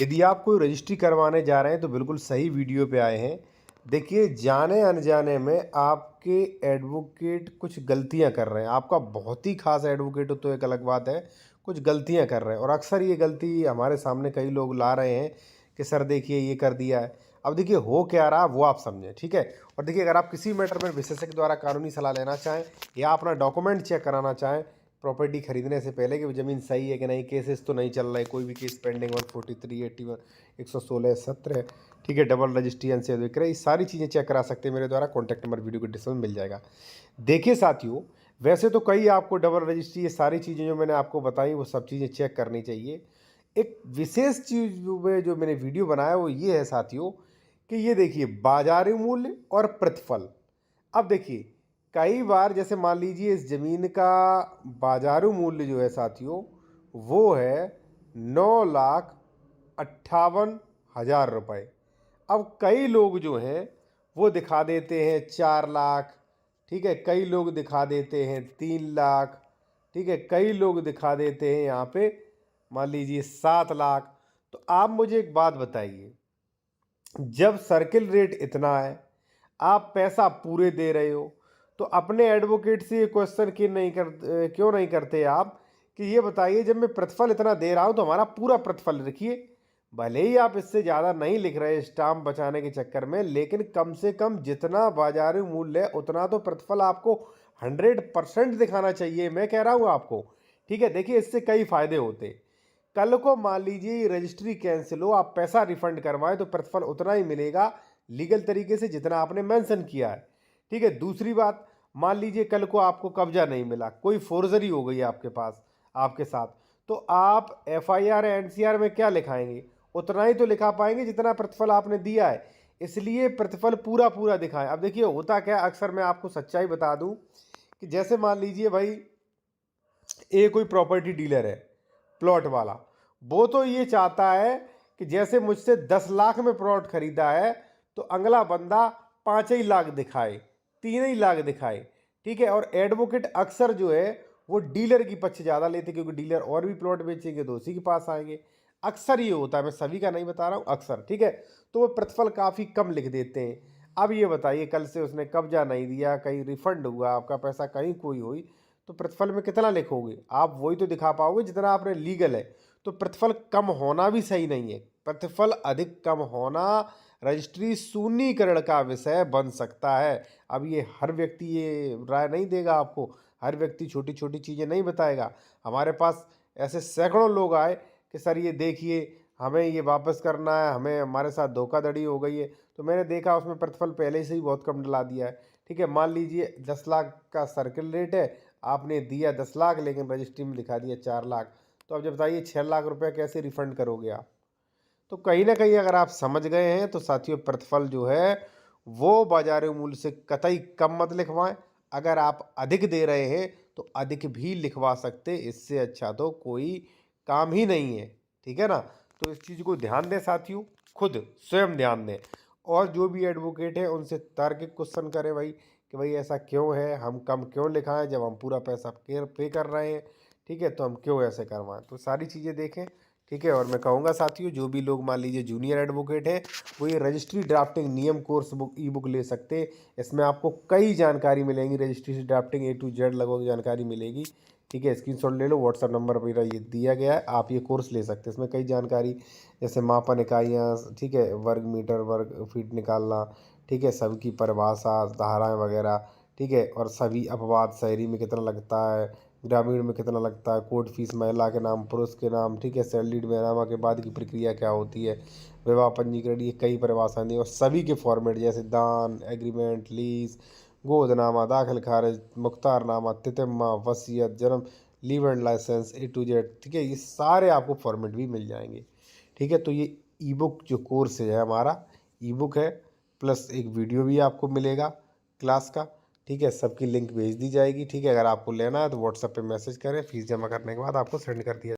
यदि आप कोई रजिस्ट्री करवाने जा रहे हैं तो बिल्कुल सही वीडियो पे आए हैं। देखिए, जाने अनजाने में आपके एडवोकेट कुछ गलतियां कर रहे हैं। आपका बहुत ही खास एडवोकेट हो तो एक अलग बात है, कुछ गलतियां कर रहे हैं और अक्सर ये गलती हमारे सामने कई लोग ला रहे हैं कि सर देखिए ये कर दिया है। अब देखिए हो क्या रहा वो आप समझें, ठीक है। और देखिए, अगर आप किसी मैटर में विशेषज्ञ द्वारा कानूनी सलाह लेना चाहें या अपना डॉक्यूमेंट चेक कराना चाहें प्रॉपर्टी खरीदने से पहले कि वो ज़मीन सही है कि नहीं, केसेस तो नहीं चल रहे, कोई भी केस पेंडिंग 143, 81, 116, 17, ठीक है, डबल रजिस्ट्री से विक्रय, ये सारी चीज़ें चेक करा सकते हैं मेरे द्वारा। कॉन्टैक्ट नंबर वीडियो के डिस्क्रिप्शन में मिल जाएगा। देखिए साथियों, वैसे तो कई आपको डबल रजिस्ट्री, ये सारी चीज़ें जो मैंने आपको बताई वो सब चीज़ें चेक करनी चाहिए। एक विशेष चीज़ में जो मैंने वीडियो बनाया वो ये है साथियों कि ये देखिए बाजारी मूल्य और प्रतिफल। अब देखिए, कई बार जैसे मान लीजिए इस ज़मीन का बाजारू मूल्य जो है साथियों वो है 9,58,000 रुपये। अब कई लोग जो हैं वो दिखा देते हैं 4 लाख, ठीक है, कई लोग दिखा देते हैं 3 लाख, ठीक है, कई लोग दिखा देते हैं यहाँ पे मान लीजिए 7 लाख। तो आप मुझे एक बात बताइए, जब सर्किल रेट इतना है, आप पैसा पूरे दे रहे हो, तो अपने एडवोकेट से ये क्वेश्चन क्यों नहीं करते आप कि ये बताइए जब मैं प्रतिफल इतना दे रहा हूं तो हमारा पूरा प्रतिफल लिखिए। भले ही आप इससे ज़्यादा नहीं लिख रहे स्टाम्प बचाने के चक्कर में, लेकिन कम से कम जितना बाजारी मूल्य है उतना तो प्रतिफल आपको 100% दिखाना चाहिए। मैं कह रहा हूँ आपको, ठीक है। देखिए, इससे कई फायदे होते। कल को मान लीजिए ये रजिस्ट्री कैंसिल हो, आप पैसा रिफंड करवाएं तो प्रतिफल उतना ही मिलेगा लीगल तरीके से जितना आपने मेंशन किया है, ठीक है। दूसरी बात, मान लीजिए कल को आपको कब्जा नहीं मिला, कोई फोर्जरी हो गई आपके पास आपके साथ, तो आप एफआईआर एनसीआर में क्या लिखाएंगे? उतना ही तो लिखा पाएंगे जितना प्रतिफल आपने दिया है। इसलिए प्रतिफल पूरा पूरा दिखाएं। अब देखिए होता क्या, अक्सर मैं आपको सच्चाई बता दूं कि जैसे मान लीजिए भाई कोई प्रॉपर्टी डीलर है, प्लॉट वाला, वो तो ये चाहता है कि जैसे मुझसे 10 लाख में प्लॉट खरीदा है तो अगला बंदा 5 ही लाख दिखाए, 3 ही लाख दिखाए, ठीक है। और एडवोकेट अक्सर जो है वो डीलर की पक्ष ज़्यादा लेते, क्योंकि डीलर और भी प्लॉट बेचेंगे तो उसी के पास आएंगे। अक्सर ये होता है, मैं सभी का नहीं बता रहा हूँ, अक्सर, ठीक है। तो वो प्रतिफल काफ़ी कम लिख देते हैं। अब ये बताइए, कल से उसने कब्जा नहीं दिया, कहीं रिफंड हुआ आपका पैसा, कहीं कोई हुई, तो प्रतिफल में कितना लिखोगे? आप वही तो दिखा पाओगे जितना आपने लीगल है। तो प्रतिफल कम होना भी सही नहीं है। प्रतिफल अधिक कम होना रजिस्ट्री शून्यकरण का विषय बन सकता है। अब ये हर व्यक्ति ये राय नहीं देगा आपको, हर व्यक्ति छोटी छोटी चीज़ें नहीं बताएगा। हमारे पास ऐसे सैकड़ों लोग आए कि सर ये देखिए हमें ये वापस करना है, हमें हमारे साथ धोखाधड़ी हो गई है। तो मैंने देखा उसमें प्रतिफल पहले से ही बहुत कम डला दिया है, ठीक है। मान लीजिए 10 लाख का सर्किल रेट है, आपने दिया 10 लाख लेकिन रजिस्ट्री में दिखा दिया 4 लाख। तो अब जब बताइए 6 लाख रुपए कैसे रिफंड करोगे आप? तो कहीं ना कहीं अगर आप समझ गए हैं तो साथियों, प्रतिफल जो है वो बाजारी मूल्य से कतई कम मत लिखवाएं। अगर आप अधिक दे रहे हैं तो अधिक भी लिखवा सकते, इससे अच्छा तो कोई काम ही नहीं है, ठीक है ना। तो इस चीज़ को ध्यान दें साथियों, खुद स्वयं ध्यान दें। और जो भी एडवोकेट है उनसे तार्किक क्वेश्चन करें भाई कि भाई ऐसा क्यों है, हम कम क्यों लिखाएं जब हम पूरा पैसा पे कर रहे हैं, ठीक है, तो हम क्यों ऐसे करवाएं। तो सारी चीज़ें देखें, ठीक है। और मैं कहूँगा साथियों, जो भी लोग मान लीजिए जूनियर एडवोकेट हैं वो ये रजिस्ट्री ड्राफ्टिंग नियम कोर्स बुक ई बुक ले सकते हैं। इसमें आपको कई जानकारी मिलेंगी, रजिस्ट्री से ड्राफ्टिंग A to Z लगभग जानकारी मिलेगी, ठीक है। स्क्रीनशॉट ले लो, व्हाट्सअप नंबर मेरा ये दिया गया है, आप ये कोर्स ले सकते हैं। इसमें कई जानकारी जैसे मापन इकाइयाँ, ठीक है, वर्ग मीटर वर्ग फीट निकालना, ठीक है, सबकी परिभाषा, धाराएँ वगैरह, ठीक है। और सभी अपवाद, शहरी में कितना लगता है, ग्रामीण में कितना लगता है, कोर्ट फीस महिला के नाम पुरुष के नाम, ठीक है, सैलरीड महनामा के बाद की प्रक्रिया क्या होती है, विवाह पंजीकरण, ये कई परिभाषाएं दी और सभी के फॉर्मेट जैसे दान, एग्रीमेंट, लीज, गोदनामा, दाखिल खारिज, मुख्तारनामा, तितिम्मा, वसीयत, जन्म, leave and license A to Z, ठीक है, ये सारे आपको फॉर्मेट भी मिल जाएंगे, ठीक है। तो ये ई बुक जो कोर्स है हमारा, ई बुक है, प्लस एक वीडियो भी आपको मिलेगा क्लास का, ठीक है। सबकी लिंक भेज दी जाएगी, ठीक है। अगर आपको लेना है तो व्हाट्सएप पे मैसेज करें, फीस जमा करने के बाद आपको सेंड कर दिया